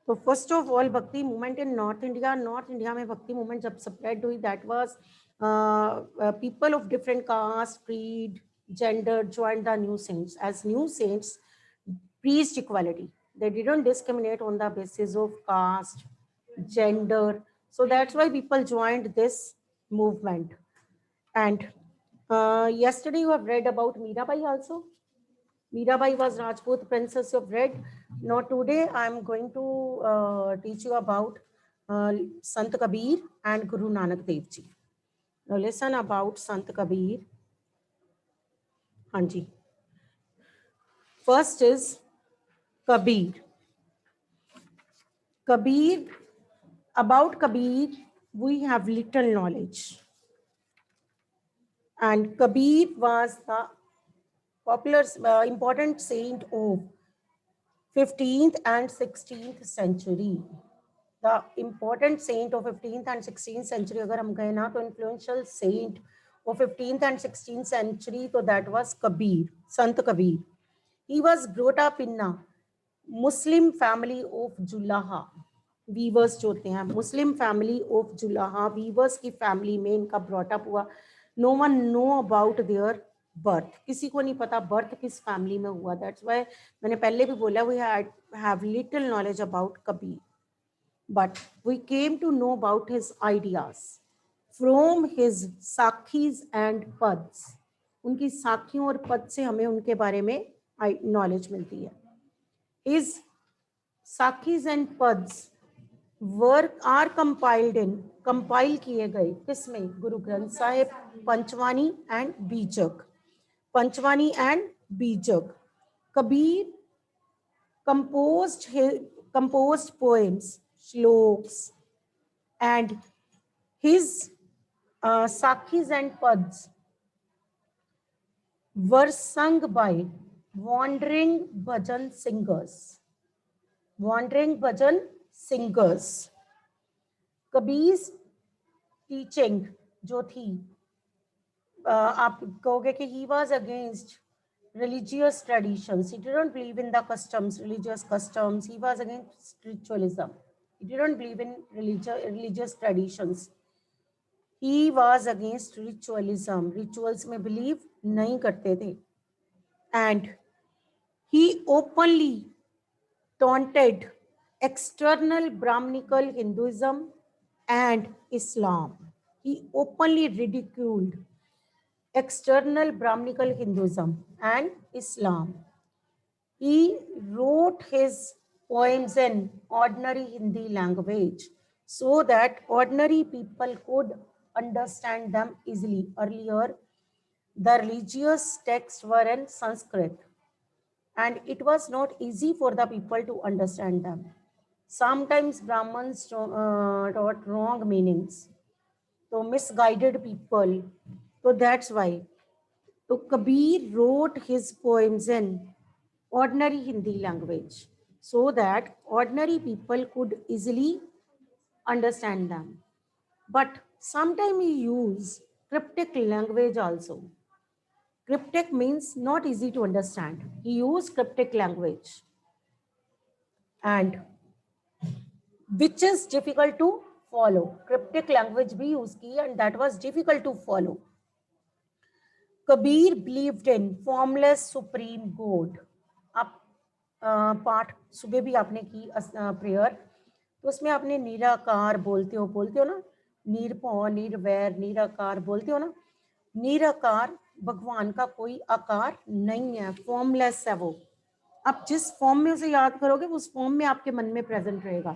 तो first of all भक्ति movement in north India में भक्ति मूवमेंट जब स्प्रेड हुई, that was people of different caste, creed, gender joined the new saints. As new saints preached equality, they didn't discriminate on the basis of caste, gender. So that's why people joined this movement. And yesterday you have read about Mirabai also. Mirabai was Rajput princess of red. Now today I am going to teach you about Sant Kabir and Guru Nanak Dev Ji. Now listen about Sant Kabir. Hanji. First is Kabir. Kabir, about Kabir, we have little knowledge. And Kabir was the popular, important saint of 15th and 16th century. The important saint of 15th and 16th century, अगर हम कहें ना, तो influential saint of 15th and 16th century, तो that was Kabir, Sant Kabir. He was brought up in a Muslim family of Julaha. Weavers जो होते हैं, Muslim family of Julaha, weavers की फैमिली में इनका ब्रॉटअप हुआ. No one know about their birth. किसी को नहीं पता बर्थ किस फैमिली में हुआ. दैट्स व्हाई मैंने पहले भी बोला we have little knowledge about Kabir. But we came to know about his ideas from his साखीज and पद्स. उनकी साखियों और पद से हमें उनके बारे में नॉलेज मिलती है. His साखीज and पद्स वर्क आर कंपाइल किए गए किसमें? गुरु ग्रंथ साहिब, पंचवानी एंड बीजक. पंचवानी एंड बीजक. Kabir composed poems, shloks, and his sakhis and pads were sung by wandering bhajan singers. Wandering bhajan singers. Kabir teaching जो थी, आप कहोगे कि he was against religious traditions. He didn't believe in the customs, religious customs. He was against ritualism. He didn't believe in religious traditions. He was against ritualism. Rituals में believe नहीं करते थे. And he openly taunted external Brahminical Hinduism and Islam. He openly ridiculed external Brahminical Hinduism and Islam. He wrote his poems in ordinary Hindi language so that ordinary people could understand them easily. Earlier, the religious texts were in Sanskrit and it was not easy for the people to understand them. Sometimes Brahmins taught wrong meanings, so misguided people. So that's why. So Kabir wrote his poems in ordinary Hindi language so that ordinary people could easily understand them. But sometimes he used cryptic language also. Cryptic means not easy to understand. He used cryptic language and which is difficult to follow. Cryptic language bhi use ki and that was difficult to follow. Kabir believed in formless supreme God. आप पाठ सुबह भी आपने की prayer, तो उसमें आपने निराकार बोलते हो ना, निरभौ निर्वैर निराकार बोलते हो ना. निराकार भगवान का कोई आकार नहीं है, फॉर्मलेस है वो. आप जिस फॉर्म में उसे याद करोगे उस फॉर्म में आपके मन में प्रेजेंट रहेगा.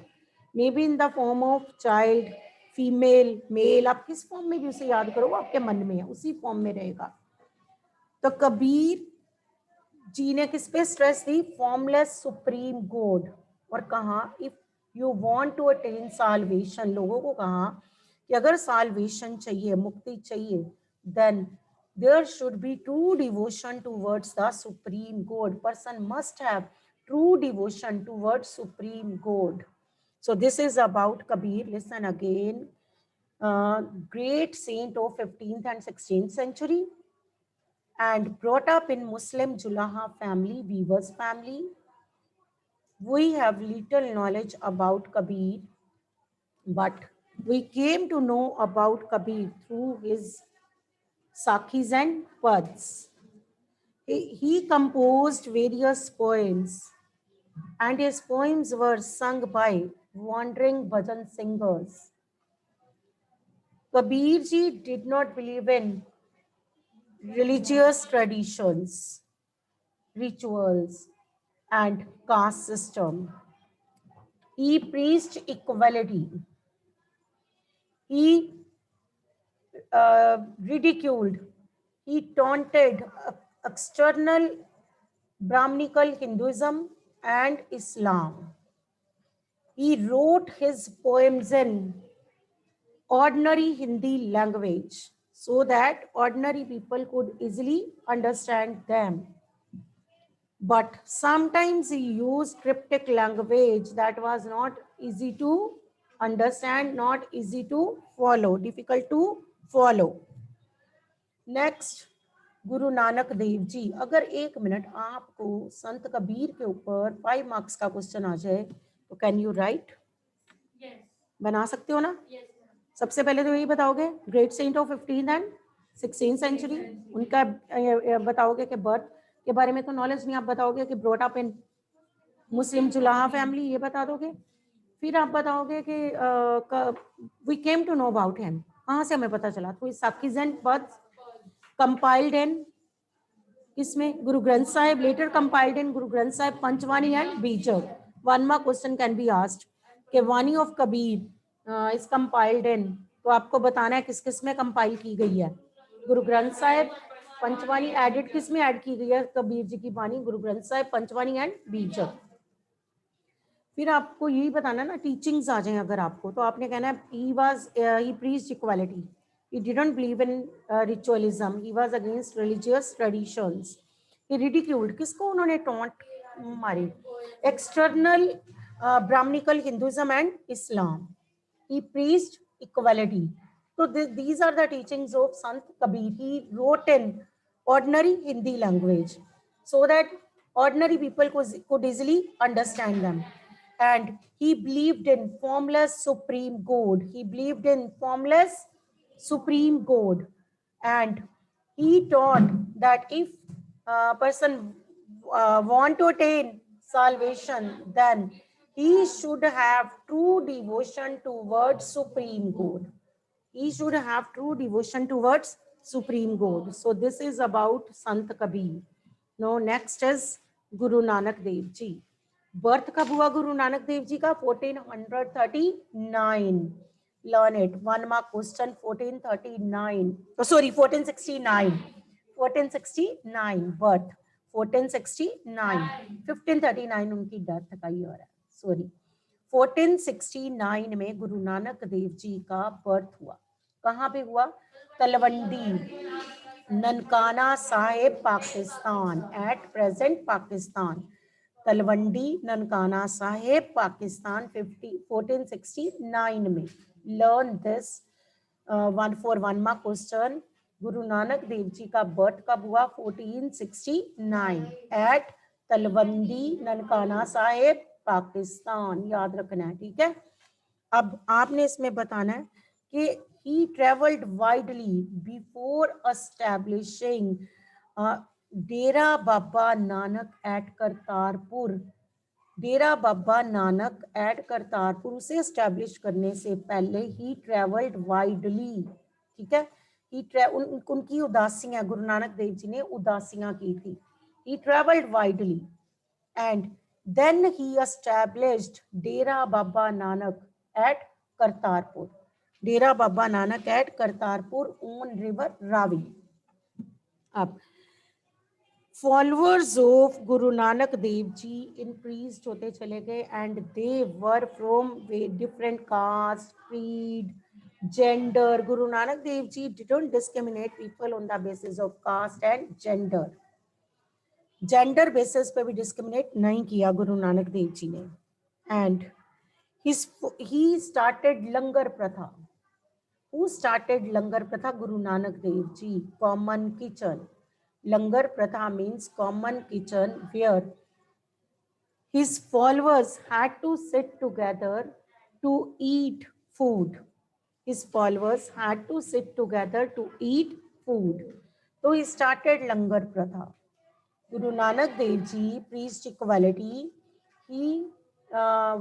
Maybe in the form of child, female, male, आप किस फॉर्म में भी उसे याद करो वो आपके मन में है, उसी फॉर्म में रहेगा. तो कबीर जी ने किस पे स्ट्रेस दी? Formless supreme god. और कहा if you want to attain salvation, लोगों को कहा कि अगर साल्वेशन चाहिए, मुक्ति चाहिए, then there should be true devotion towards the supreme god. Person must have true devotion towards supreme god. So this is about Kabir. Listen again. Great saint of 15th and 16th century and brought up in Muslim Julaha family, weavers family. We have little knowledge about Kabir, but we came to know about Kabir through his Sakhis and Pads. He composed various poems, and his poems were sung by wandering bhajan singers. Kabir ji did not believe in religious traditions, rituals, and caste system. He preached equality. He ridiculed, he taunted external Brahminical Hinduism and Islam. He wrote his poems in ordinary Hindi language so that ordinary people could easily understand them. But sometimes he used cryptic language that was not easy to understand, not easy to follow, difficult to follow. Next गुरु नानक देव जी। अगर 1 minute आपको संत कबीर के ऊपर 5 marks का question आ जाए तो can you right? बना सकते हो ना? सबसे पहले तो यही बताओगे great saint of 15th and 16th century, उनका बताओगे कि बर्थ के बारे में तो नॉलेज नहीं, आप बताओगे कि brought up in Muslim julaha family, ये बता दोगे। फिर आप बताओगे कि we came to know about him, कहाँ से हमें पता चला? तो sakhis and birth compiled in इसमें गुरु Granth Sahib, later compiled in Guru Granth Sahib, Panchvani and Bijak. One mark question can be asked कि vani of Kabir is compiled in, तो आपको बताना है किस किस में कंपाइल की गई है। गुरु ग्रंथ साहिब, पंचवानी एडिट किस में ऐड की गई है? कबीर जी की वाणी गुरु ग्रंथ साहिब, पंचवानी एंड बीजक। फिर आपको यही बताना ना, टीचिंग्स आ जाए अगर आपको, तो आपने कहना है he preached equality. He didn't believe in ritualism. He was against religious traditions. He ridiculed, किसको उन्होंने टॉन्ट मारी? External Brahminical Hinduism and Islam. He preached equality. So these are the teachings of Sant Kabir. He wrote in ordinary Hindi language so that ordinary people could easily understand them. And he believed in formless supreme God. He believed in formless supreme God. And he taught that if a person want to attain salvation, then he should have true devotion towards supreme God. He should have true devotion towards supreme God. So this is about Sant Kabir. Now next is Guru Nanak Dev Ji. Birth कब हुआ गुरु नानक देव जी का? 1439। Learn it, 1 mark question. 1439, sorry 1469, 1469 birth, 1469। 1539 उनकी death का year है, sorry. 1469 में गुरु नानक देव जी का birth हुआ। कहाँ पे हुआ? Talwandi, Nankana Sahib, Pakistan, at present Pakistan. तलवंडी, ननकाना साहिब, पाकिस्तान, 1469 में। Learn this 1 mark question. Guru Nanak Dev ji का बर्थ कब हुआ? 1469 एट तलवंडी, ननकाना साहिब, पाकिस्तान। याद रखना है, ठीक है। अब आपने इसमें बताना है कि he traveled widely before establishing Dera Baba Nanak at Kartarpur. Dera Baba Nanak at Kartarpur उसे एस्टेब्लिश करने से पहले ही ट्रेवल्ड वाइडली, ठीक है। उनकी उदासियां, गुरु नानक देव जी ने उदासियां की थी। He travelled widely and then he established Dera Baba Nanak at Kartarpur. Dera Baba Nanak at Kartarpur on river Ravi. अब followers of Guru Nanak Dev ji increase होते चले गए and they were from different caste, creed, gender. Guru Nanak Dev ji didn't discriminate people on the basis of caste and gender. Gender basis पे भी discriminate नहीं किया गुरु नानक देव जी ने। And he started langar प्रथा। हु स्टार्टेड लंगर प्रथा? Guru Nanak Dev ji. Common kitchen, Langar Pratha means common kitchen where his followers had to sit together to eat food. His followers had to sit together to eat food. So he started Langar Pratha. Guru Nanak Dev Ji preached equality. He, uh,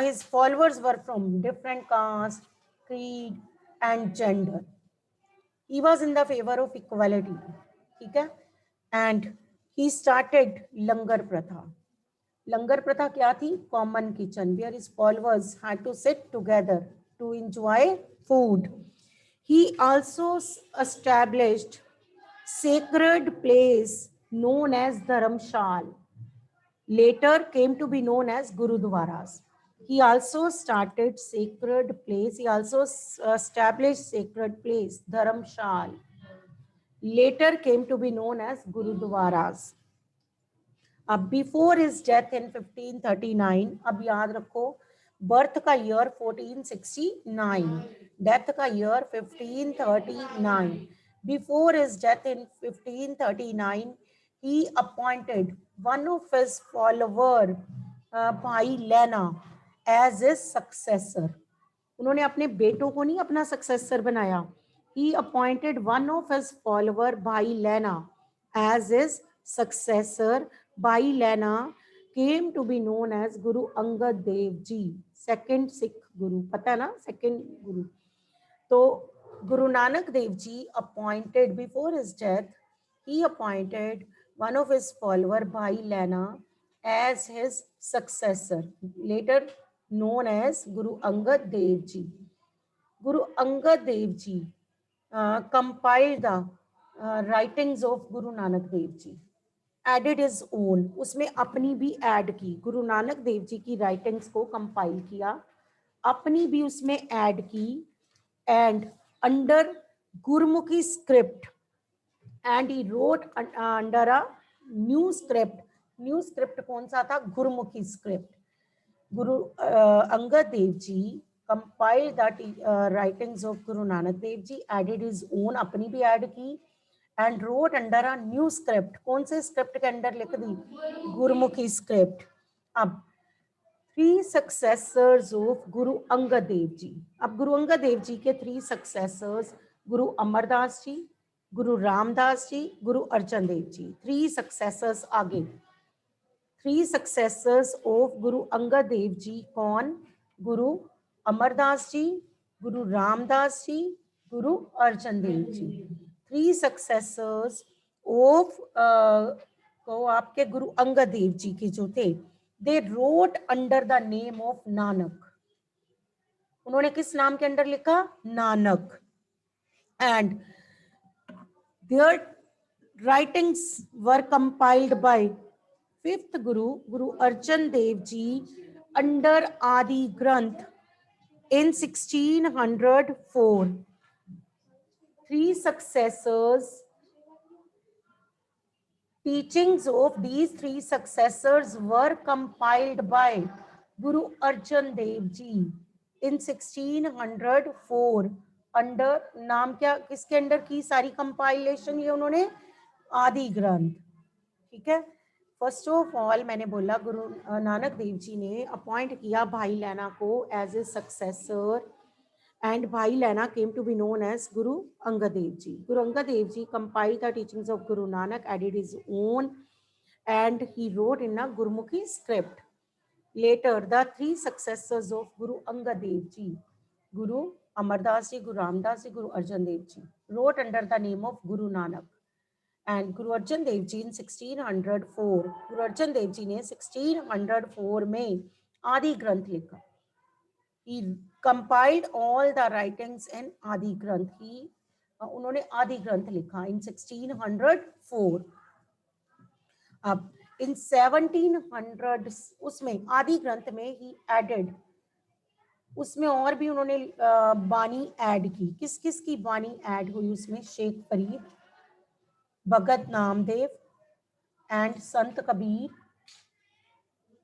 his followers were from different caste, creed, and gender. He was in the favor of equality. ठीक है? And he started Langar Pratha. लंगर प्रथा क्या थी? Common kitchen where his followers had to sit together to enjoy food. He also established sacred place known as dharamshal, later came to be known as gurudwaras. He also started sacred place. He also established sacred place dharamshal, later came to be known as gurudwaras. अब before his death in 1539, अब याद रखो birth का year 1469, death का year 1539. Before his death in 1539 he appointed one of his follower भाई लेना as his successor. उन्होंने अपने बेटों को नहीं अपना सक्सेसर बनाया. He appointed one of his follower भाई लेना as his successor. Bhai Lena came to be known as Guru Angad Dev Ji, second Sikh Guru. पता है ना, second Guru. तो Guru Nanak Dev Ji appointed before his death, he appointed one of his follower Bhai Lena as his successor, later known as Guru Angad Dev Ji. Guru Angad Dev Ji compiled the writings of Guru Nanak Dev Ji. Added his own, उसमें अपनी भी add की. गुरु नानक देव जी की writings को compile किया, अपनी भी उसमें ऐड की. And under Gurmukhi script, and he wrote under a new script. New script कौन सा था? Gurmukhi script. Guru Angad Dev ji compile the writings of Guru Nanak Dev ji, added his own, अपनी भी ऐड की, and wrote under a new script. कौन से स्क्रिप्ट के अंडर लिख दी? गुरमुखी स्क्रिप्ट. अब 3 successors of गुरु अंगद देव जी. अब गुरु अंगद देव जी के 3 successors गुरु अमरदास जी, गुरु रामदास जी, गुरु अर्जन देव जी. 3 successors आगे. 3 successors of गुरु अंगद देव जी कौन? गुरु अमरदास जी, गुरु रामदास जी, गुरु अर्जन देव जी. 3 successors of को आपके गुरु अंगद देव जी के जो थे, they wrote under the name of Nanak. उन्होंने किस नाम के अंडर लिखा? Nanak. and their writings were compiled by 5th Guru, Guru Arjan Dev Ji, under Adi Granth in 1604. 3 successors, teachings of these 3 successors were compiled by Guru Arjan Dev Ji in 1604. Under नाम क्या, किसके under की सारी compilation? ये उन्होंने आदि ग्रंथ. ठीक है. फर्स्ट ऑफ ऑल मैंने बोला गुरु नानक देव जी ने अपॉइंट किया भाई लेना को as a successor, and Bhai Lena came to be known as Guru Angad Dev Ji. Guru Angad Dev Ji compiled the teachings of Guru Nanak, added his own, and he wrote in a Gurmukhi script. Later, the 3 successors of Guru Angad Dev Ji, Guru Amardas Ji, Guru Ramdas Ji, Guru Arjan Dev Ji, wrote under the name of Guru Nanak. And Guru Arjan Dev Ji in 1604, Guru Arjan Dev Ji ने 1604 में आदि ग्रंथ लिखा. He compiled all the writings in Adi Granth. उन्होंने आदि ग्रंथ लिखा in 1604. अब in 1700 उसमें आदि ग्रंथ में ही added, उसमें और भी उन्होंने बानी ऐड की. किस किस की बानी ऐड हुई उसमें? शेख फरीद, भगत Namdev and Sant Kabir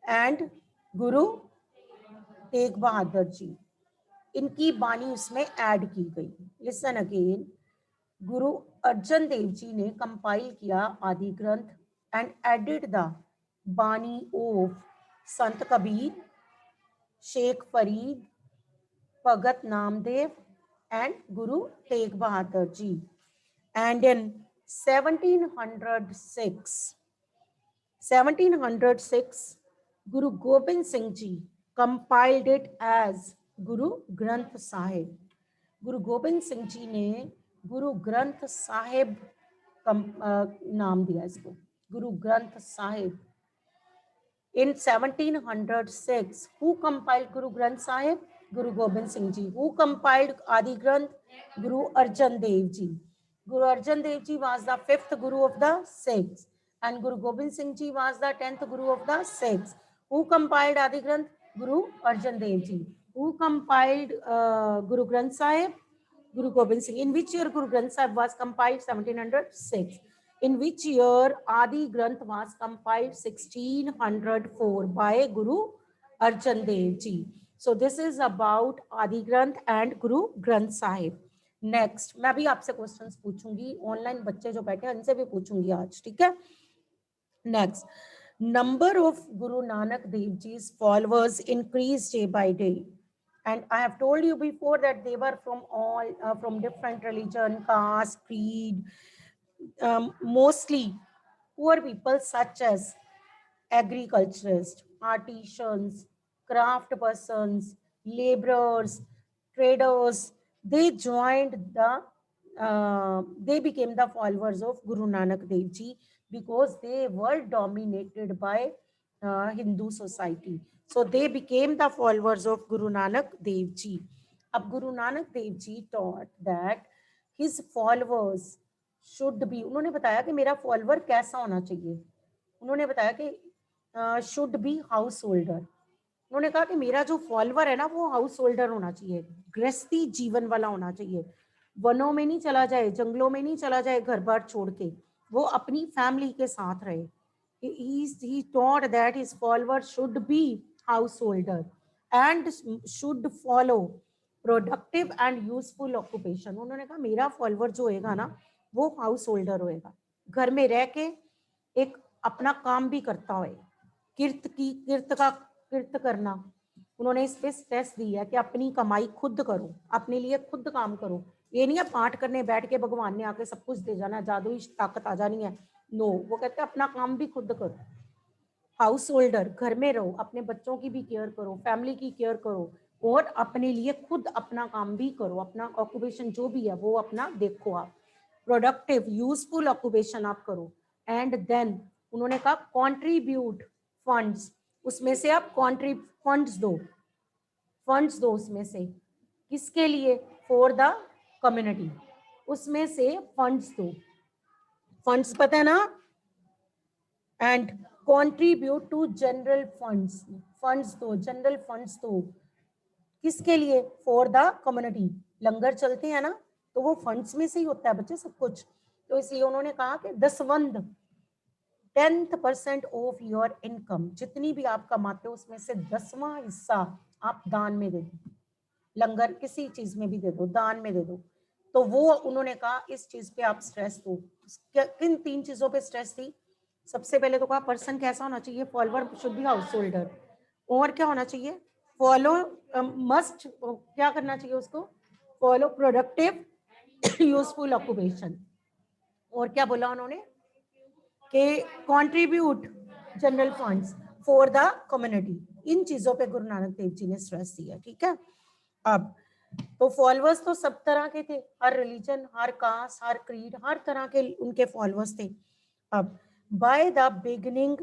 and Guru Tegh Bahadur ji. इनकी बानी उसमें ऐड की गई. Listen again. गुरु अर्जन देव जी ने कंपाइल किया आदि ग्रंथ एंड एडिड द बानी of Sant Kabir, Sheikh Farid, Bhagat Namdev and Guru Tegh Bahadur ji. And in 1706, Guru Gobind Singh ji compiled it as Guru Granth Sahib. गुरु गोबिंद सिंह जी ने गुरु ग्रंथ साहिब नाम दिया इसको, गुरु Granth Sahib. In 1706, who compiled Guru Granth Sahib? Guru Gobind Singh Ji. Who compiled Adi Granth? Guru Arjan Dev Ji. Guru Arjan Dev Ji was the 5th Guru of the Sikhs, and Guru Gobind Singh Ji was the 10th Guru of the Sikhs. Who compiled Adi Granth? Guru Arjan Dev Ji. Who compiled Guru Granth Sahib? Guru Gobind Singh. In which year Guru Granth Sahib was compiled? 1706. In which year Adi Granth was compiled? 1604 by Guru Arjan Dev Ji. So this is about Adi Granth and Guru Granth Sahib. Next, मैं भी आपसे questions पूछूंगी, online बच्चे जो बैठे हैं उनसे भी पूछूंगी आज, ठीक है. Next, number of Guru Nanak Dev Ji's followers increased day by day. And I have told you before that they were from all from different religion, caste, creed, mostly poor people such as agriculturists, artisans, craft persons, laborers, traders. They joined they became the followers of Guru Nanak Dev Ji because they were dominated by Hindu society. So they became the followers of Guru Nanak Dev Ji. Ab Guru Nanak Dev Ji taught that his followers should be, उन्होंने बताया कि मेरा follower कैसा होना चाहिए. उन्होंने बताया कि शुड बी हाउस होल्डर. उन्होंने कहा कि मेरा जो फॉलोअर है ना वो हाउस होल्डर होना चाहिए, गृहस्थी जीवन वाला होना चाहिए, वनों में नहीं चला जाए, जंगलों में नहीं चला जाए घर बार छोड़ के, वो अपनी फैमिली के साथ रहे. He taught that his followers should be householder and should follow productive and useful occupation. उन्होंने कहा मेरा फॉलोअर जो होएगा ना वो हाउस होल्डर होएगा, घर में रह के एक अपना काम भी करता होए, किर्त करना. उन्होंने इस पे स्ट्रेस दिया कि अपनी कमाई खुद करो, अपने लिए खुद काम करो. ये नहीं है पाठ करने बैठ के भगवान ने आके सब कुछ दे जाना, जादुई ताकत आ जानी है. नो, वो कहते हैं अपना काम भी खुद करो. हाउस होल्डर, घर में रहो, अपने बच्चों की भी केयर करो, फैमिली की केयर करो और अपने लिए खुद अपना काम भी करो, अपना ऑक्यूपेशन जो भी है वो अपना देखो. आप प्रोडक्टिव यूजफुल ऑक्यूपेशन आप करो. एंड देन उन्होंने कहा कॉन्ट्रीब्यूट फंड्स, उसमें से आप फंड्स दो उसमें से, किसके लिए? For the community. उसमें से फंड्स दो, फंड्स पता है ना. And contribute to general funds दो, जनरल फंड्स दो, किसके लिए? For the community. लंगर चलते हैं ना तो वो फंड्स में से ही होता है बच्चे सब कुछ. तो इसलिए उन्होंने कहा कि 10% ऑफ योर इनकम, जितनी भी आप कमाते हो उसमें से 10वां हिस्सा आप दान में दे दो, लंगर किसी चीज में भी दे दो, दान में दे दो. तो वो उन्होंने कहा इस चीज पे आप स्ट्रेस दो. किन 3 चीजों पे स्ट्रेस थी? सबसे पहले तो कहा पर्सन कैसा होना चाहिए? Follower should be householder. और क्या होना चाहिए? फॉलो मस्ट क्या करना चाहिए उसको? Follow productive useful occupation. और क्या बोला उन्होंने? कि contribute general funds for the community. इन चीजों पे गुरु नानक देव जी ने स्ट्रेस दिया, ठीक है. अब तो फॉलोअर्स तो सब तरह के थे, हर रिलीजन, हर कास्ट, हर क्रीड, हर तरह के उनके फॉलोअर्स थे. अब by the beginning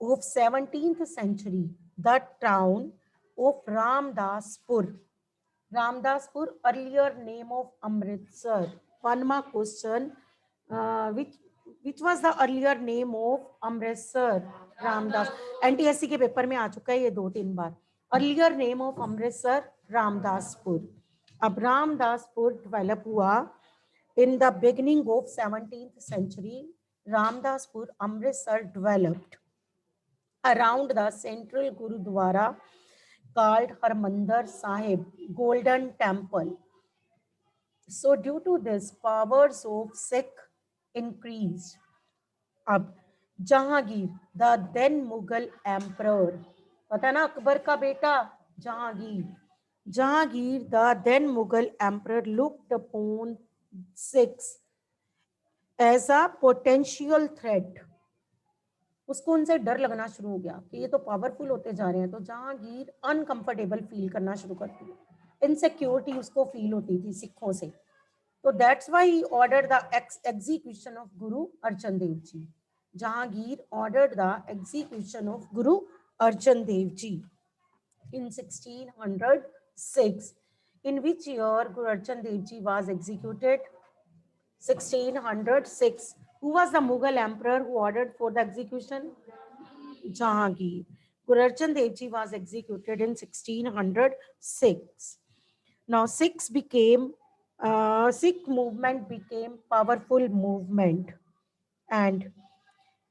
of 17th century, the town of Ramdaspur, earlier name of Amritsar. One more question, which was the earlier name of Amritsar? Ramdas. NTSC के पेपर में आ चुका है ये 2-3 बार. Earlier name of Amritsar, Ramdaspur. अब Ramdaspur develop हुआ in the beginning of 17th century. Ramdaspur, Amritsar developed around the central Gurudwara called Harmandir Sahib, Golden Temple. So due to this, powers of Sikh increased. अब Jahangir, the then Mughal emperor, पता है ना, अकबर का बेटा Jahangir. Jahangir, the then Mughal emperor, looked upon Sikhs as a potential threat. उसको उनसे डर लगना शुरू हो गया कि ये तो पावरफुल होते जा रहे हैं. तो जहांगीर अनकंफर्टेबल फील करना शुरू करती है, इनसिक्योरिटी उसको फील होती थी सिखों से. तो that's why he order the execution of Guru Arjan Dev ji. Jahangir ordered the execution of Guru Arjan Dev ji in 1606. In which year Guru Arjan Dev Ji was executed? 1606. Who was the Mughal emperor who ordered for the execution? Jahangir. Guru Arjan Dev Ji was executed in 1606. Now Sikh movement became powerful movement, and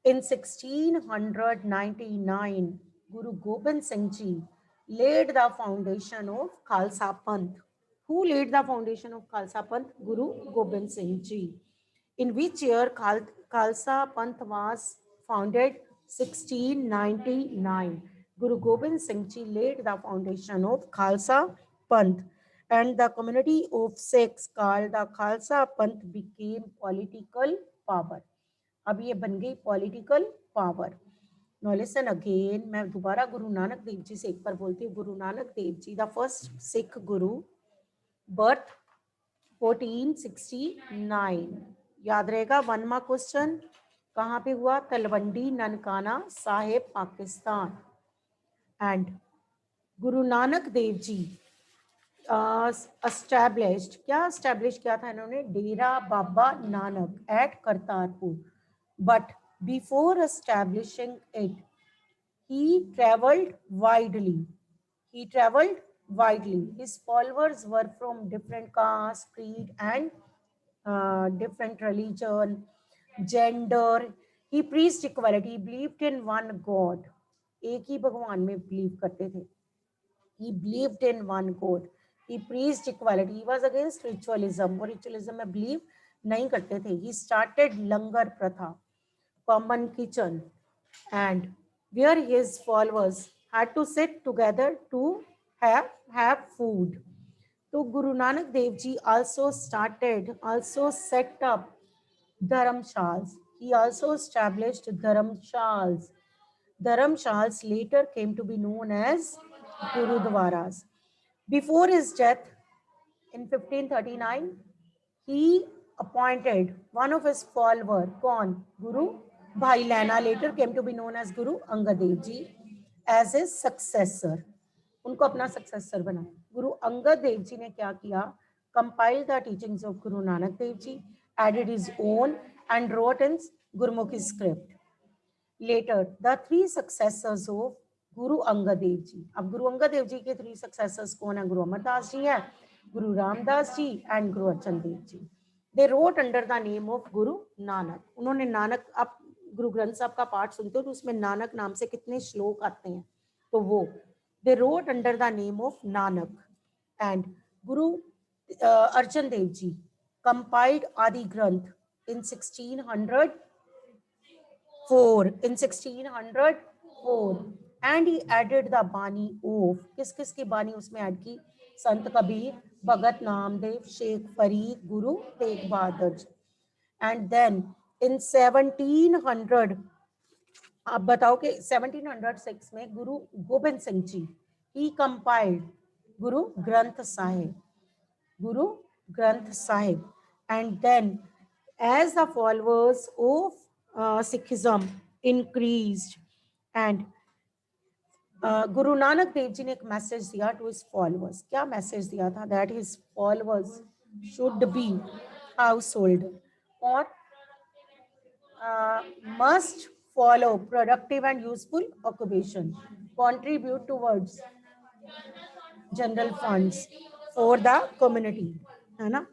in 1699, Guru Gobind Singh Ji laid the foundation of Khalsa Panth. Who laid the foundation of Khalsa Panth? Guru Gobind Singh Ji. In which year Khalsa Panth was founded? 1699. Guru Gobind Singh Ji laid the foundation of Khalsa Panth, and the community of Sikhs called the Khalsa Panth became political power. अब ये बन गई political power. Now listen again. मैं दोबारा गुरु नानक देव जी से एक बार बोलती हूँ. गुरु नानक देव जी, the first Sikh Guru, birth 1469. याद रहेगा. 1 मार्क क्वेश्चन. कहाँ पे हुआ? तलवंडी ननकाना साहिब, पाकिस्तान. एंड गुरु नानक देव जी एस्टैब्लिश्ड, क्या एस्टैब्लिश किया था इन्होंने? Dera Baba Nanak at Kartarpur. But before establishing it, he traveled widely. He traveled widely. His followers were from different caste, creed, and different religion, gender. He preached equality. He believed in one God. एक ही भगवान में believe करते थे. He believed in one God. He preached equality. He was against ritualism. वो ritualism में believe नहीं करते थे. He started langar pratha, common kitchen, and where his followers had to sit together to have food. So Guru Nanak Dev Ji also set up dharamshals. He also established dharamshals. Dharamshals later came to be known as gurudwaras. Before his death in 1539, he appointed one of his followers, कौन? Guru Bhai Lehna, later came to be known as Guru Angad Dev Ji, as his successor. उनको अपना successor बनाया. गुरु अंगद देव जी ने क्या किया? Compiled the teachings of Guru Nanak Dev Ji, added his own, and wrote in Gurmukhi script. Later, the three successors of Guru Angad Dev Ji. अब गुरु अंगद देव जी के three successors कौन है? गुरु अमरदास जी हैं, गुरु Ramdas ji, and Guru Arjan Dev ji. They wrote under the name of Guru Nanak. उन्होंने नानक, आप गुरु ग्रंथ साहब का पाठ सुनते हो तो उसमें नानक नाम से कितने श्लोक आते हैं, तो वो they wrote under the name of Nanak. And Guru Arjan Dev Ji compiled Adi Granth in 1604, and he added the Bani of, किस किस की बानी उसमें ऐड की? संत कबीर, भगत Namdev, Sheikh Farid, Guru Tegh Bahadur. And then in 1700, आप बताओ कि 1706 में गुरु गोबिंद सिंह जी, he compiled Guru Granth Sahib. Guru Granth Sahib. And then as the followers of Sikhism increased, and Guru Nanak Dev Ji ने एक मैसेज दिया to his followers. क्या मैसेज दिया था? That his followers should be householder or must follow productive and useful occupation, contribute towards general funds for the community, है ना.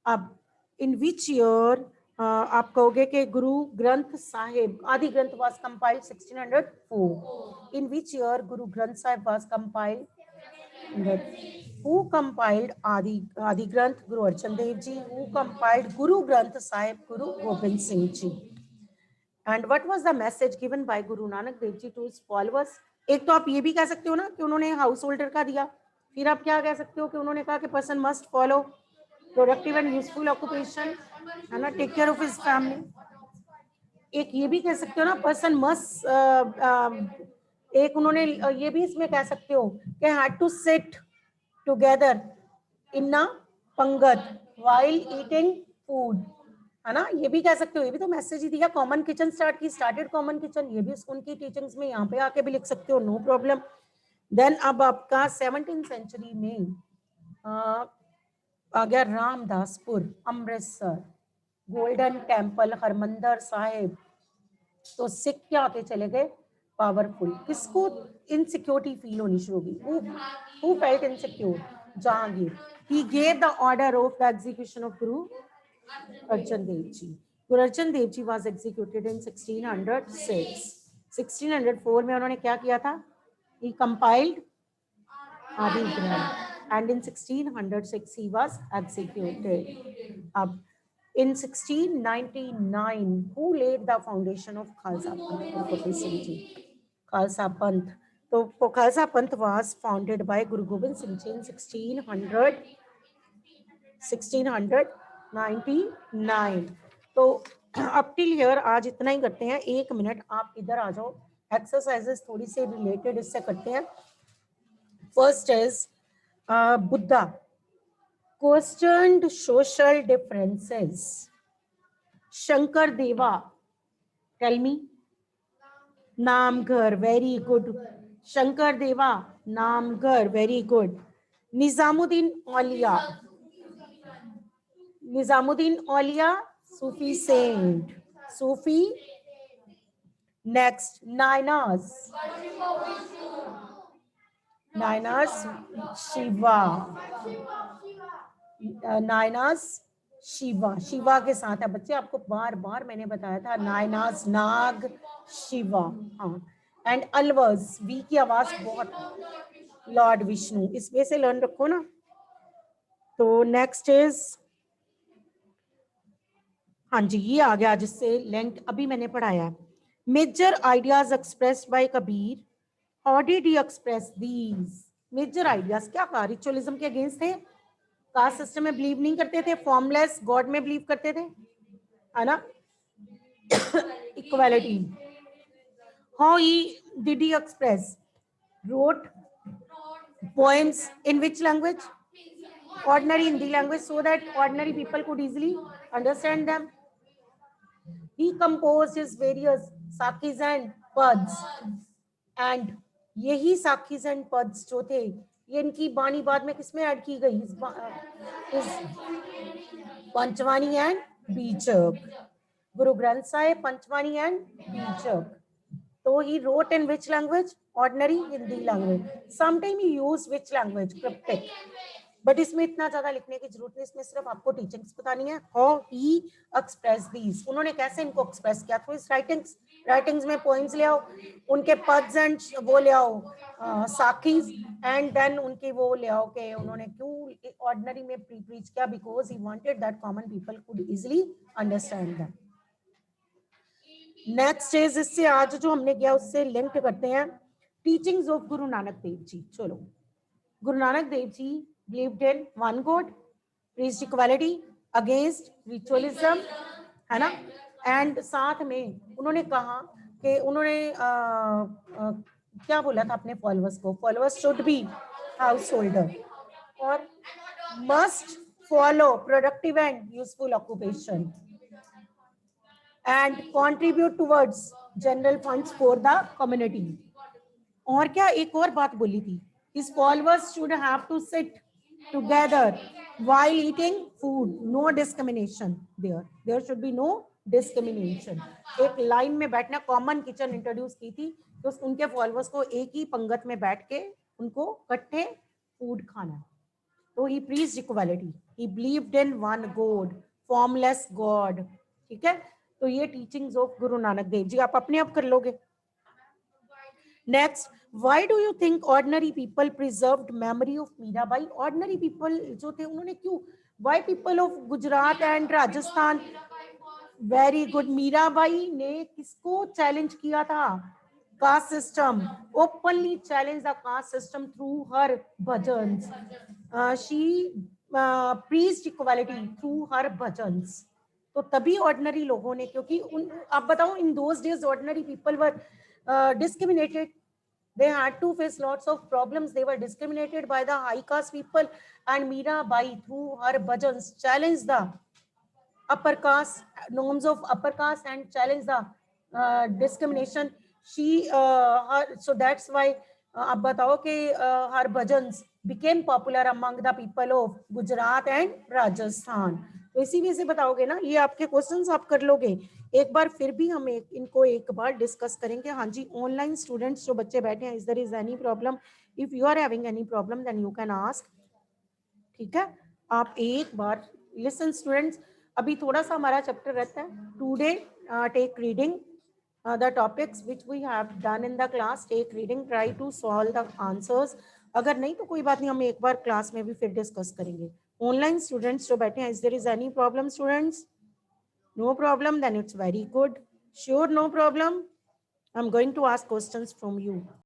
अब इन which year आप कहोगे कि गुरु ग्रंथ साहिब, आदि ग्रंथ was compiled 1604. In which year Guru Granth Sahib was compiled? Who compiled आदि ग्रंथ? गुरु अर्जन देव जी. Who compiled Guru Granth Sahib? Guru Gobind Singh ji. And what was the message given by Guru Nanak Dev ji to his followers? एक तो आप ये भी कह सकते हो ना कि उन्होंने हाउस होल्डर का दिया, फिर आप क्या कह सकते हो कि उन्होंने कहा कि person must follow productive and useful occupation, है ना, take care of his family. एक ये भी कह सकते हो ना, पर्सन मस्ट, एक उन्होंने ये भी इसमें कह सकते हो कि had to sit together in a pangat while eating food, है ना, ये भी कह सकते हो, ये भी तो मैसेज ही दिया। कॉमन किचन स्टार्ट की, स्टार्टेड कॉमन किचन, ये भी उनकी टीचिंग्स में यहाँ पे आके भी लिख सकते हो, नो प्रॉब्लम। देन अब आपका 17th सेंचुरी में आ गया रामदासपुर, अमृतसर, गोल्डन टेम्पल, हरमंदर साहिब। तो सिख क्या होते चले गए? पावरफुल। किसको इनसिक्योरिटी फील होनी शुरू होगी? Who felt insecure? Jahangir. He gave the order of the execution of Guru Arjan Dev ji. Guru Arjan Dev ji was executed in 1606। 1604 में उन्होंने क्या किया था? ही कंपाइल्ड आदि ग्रंथ, and in 1606 he was executed. In 1699 who laid the foundation of Khalsa Panth? Guru Gobind Singh Ji. Khalsa Panth. So Khalsa Panth was founded by Guru Gobind Singh Ji in 1699. तो up till here आज इतना ही करते हैं। 1 minute आप इधर आ जाओ, exercises थोड़ी सी related इससे करते हैं। First is Buddha questioned social differences. Shankar Deva, tell me. Namgarh, very good. Shankar Deva, Namgarh, very good. Nizamuddin Aulia. Nizamuddin Aulia, Sufi saint. Sufi. Next, Nainas. Nainas Shiva. Nainas Shiva, Shiva के साथ है बच्चे, आपको बार बार मैंने बताया था, नायनास नाग शिवा। हाँ, एंड अलवर्स, वी की आवाज बहुत, लॉर्ड विष्णु, इसमें से लर्न रखो ना। तो नेक्स्ट इज, हाँ जी, ये आ गया जिससे लेंथ अभी मैंने पढ़ाया। Major ideas expressed by Kabir, how did he express these? Major ideas क्या कहा? रिचुअलिज्म के अगेंस्ट थे, कास्ट सिस्टम में बिलीव नहीं करते थे, फॉर्मलेस गॉड में बिलीव करते थे, है ना, equality. How he did he express? Wrote poems in which language? ordinary Hindi language, so that ordinary people could easily understand them. He composed his various sakhis and pads, and यही साखीज and पद्स जो थे, ये इनकी बानी बाद में किसमें add की गई? पंचवानी एंड बीचक। गुरु ग्रंथ साहिब, पंचवानी एंड बीचक। तो he wrote in which language? Ordinary Hindi language. Sometime he used which language? Cryptic. But इसमें इतना ज्यादा लिखने की जरूरत नहीं, इसमें सिर्फ आपको टीचिंग्स बतानी है। हाउ ही एक्सप्रेस दीज, उन्होंने कैसे इनको एक्सप्रेस किया? Through his writings. राइटिंग्स में पोएम्स ले आओ, उनके पद्स एंड वो ले आओ, साखीज, एंड देन उनकी वो ले आओ कि उन्होंने क्यों ऑर्डिनरी में प्रीच किया? Because he wanted that common people could easily understand them. Next is, इससे आज जो हमने किया उससे लिंक करते हैं, टीचिंग्स ऑफ गुरु नानक देव जी। चलो, गुरु नानक देव जी believed in one God, preached equality, against ritualism, है ना, एंड साथ में उन्होंने कहा कि उन्होंने क्या बोला था अपने फॉलोअर्स को? Followers should be householder और must follow productive and useful occupation and contribute towards general funds for the community. और क्या एक और बात बोली थी? His followers should have to sit together while eating food, no discrimination there, there should be no discrimination। एक line में बैठना, कॉमन किचन इंट्रोड्यूस की थी, तो उनके फॉलोअर्स को एक ही पंगत में बैठ के उनको इकट्ठे फूड खाना। तो he preached equality, he believed in one God, formless God। ठीक है, तो ये टीचिंग्स ऑफ गुरु नानक देव जी, आप अपने आप कर लोगे। Next, why do you think ordinary people preserved memory of Mirabai? Ordinary people जो थे उन्होंने क्यों? Why people of Gujarat and Rajasthan? Very good. Mirabai ने किसको चैलेंज किया था? Caste system. Openly challenge the caste system through her bhajans. She preached equality through her bhajans. तो तभी ऑर्डिनरी लोगों ने, क्योंकि उन, आप बताओ, in those days ordinary people were discriminated. They had to face lots of problems. They were discriminated by the high caste people, and Mirabai through her bhajans challenged the upper caste norms of upper caste and challenged the discrimination. So that's why आप बताओ कि her bhajans became popular among the people of Gujarat and Rajasthan. तो इसी वजह से बताओगे ना, ये आपके क्वेश्चंस आप कर लोगे। एक बार फिर भी हम इनको एक बार डिस्कस करेंगे। हाँ जी, ऑनलाइन स्टूडेंट्स जो बच्चे बैठे हैं, is there is any problem? If you are having any problem then you can ask. ठीक है, आप एक बार लिसन स्टूडेंट्स, अभी थोड़ा सा हमारा चैप्टर रहता है today. Take reading the topics which we have done in the class. Take reading, try to solve the answers. अगर नहीं तो कोई बात नहीं, हम एक बार क्लास में भी फिर डिस्कस करेंगे। ऑनलाइन स्टूडेंट्स जो बैठे हैं, is there is any problem students? No problem, then it's very good. Sure, no problem. I'm going to ask questions from you.